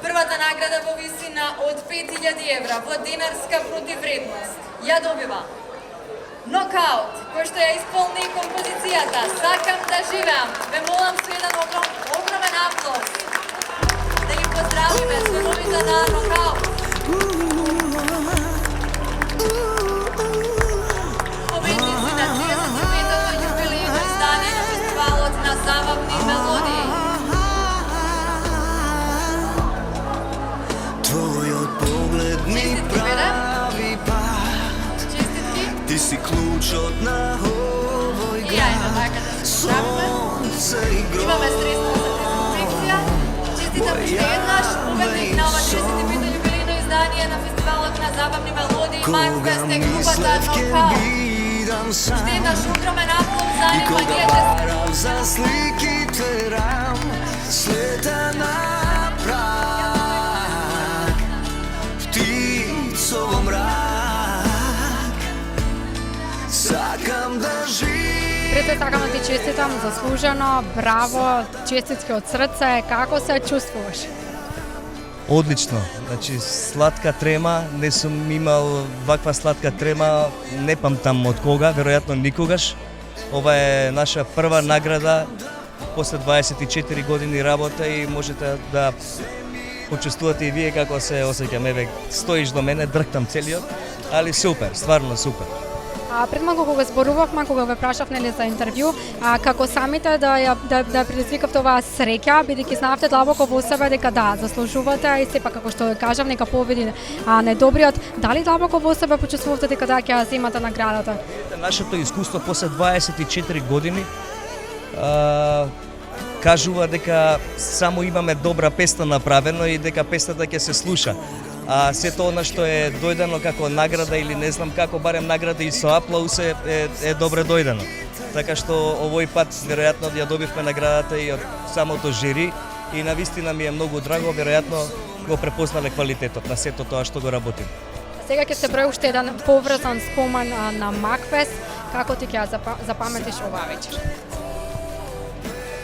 Првата награда во висина од 5000 евра во динарска противвредност ја добива Нокаут, кој што ја исполни композицијата Сакам да живеам. Ве молам со еден огромен аплауз да ги поздравиме членовите на Нокаут. Победници на 35-то јубилејно издание на фестивалот на забавни мелодии. Твојот поглед ми прави пат. Честитки. Ти си клучот на овој И ајде така да се поздравиме. Имаме средства за дезинфекција. Честитам уште еднаш победник на ова 35-то јубилејно издание на фестивалот на забавни мелодии Макфест е групата Нокаут. Уште еднаш огромен аплауз за нив, а ние барам за сликите рам, слета на прак, птицово мрак, сакам да живеам. Пред се сакам да ти честитам, заслужено, браво, честитки од срце, како се чувствуваш? Одлично, значи сладка трема, не сум имал ваква сладка трема, не памтам од кога, веројатно никогаш. Ова е наша прва награда после 24 години работа и можете да почувствувате и вие како се осеќам. Еве, стоиш до мене, дрктам целиот, али супер, стварно супер. Пред малку кога зборувавме, кога ве прашав нели за интервју, како самите да предизвикавте оваа среќа, бидејќи знавте длабоко во себе дека да, заслужувате и сепак како што кажав, нека победи најдобриот. Дали длабоко во себе почувствувате дека да ќе ја земате наградата? Нашето искуство после 24 години кажува дека само имаме добра песна направено и дека песната ќе се слуша. А сето она што е дојдено како награда или не знам како, барем награда и со аплауз е добре дојдено. Така што овој пат веројатно ја добивме наградата и од самото жири и навистина ми е многу драго, веројатно го препознале квалитетот на сето тоа што го работим. Сега ќе се брои уште еден поврзан спомен на Макфест, како ти ќе ја запаметиш оваа вечер?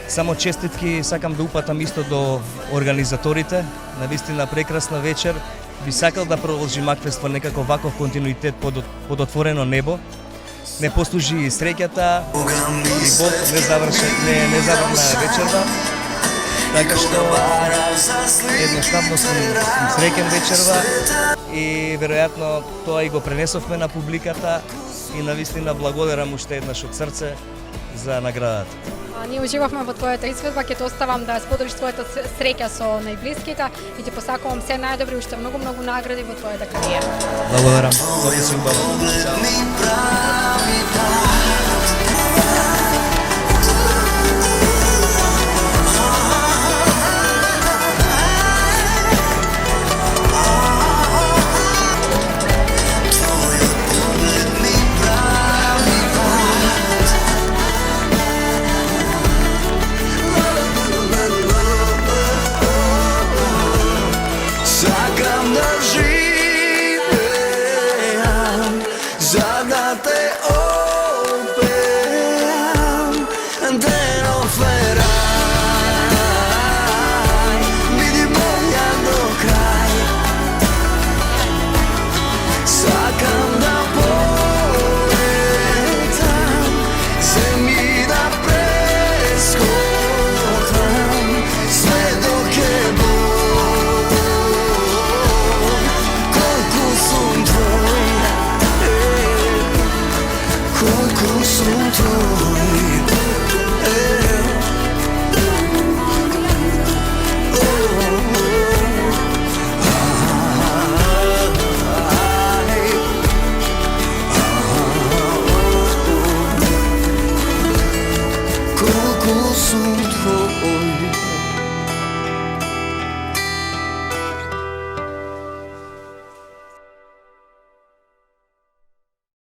Само честитки сакам да упатам исто до организаторите, навистина прекрасна вечер. Би сакал да продолжи Макфест во некако ваков континуитет под отворено небо. Не послужи и среќата и Бог не заврна вечерва. Така што едноставно сум среќен вечерва и веројатно тоа и го пренесовме на публиката и навистина благодарам уште еднаш од срце за наградата. Ние уживавме во твојата изведба, ќе те оставам да споделиш твојата среќа со најблиските и ти посакувам се најдобри, уште многу награди во твојата кариера. Благодарам. Добро се убаво.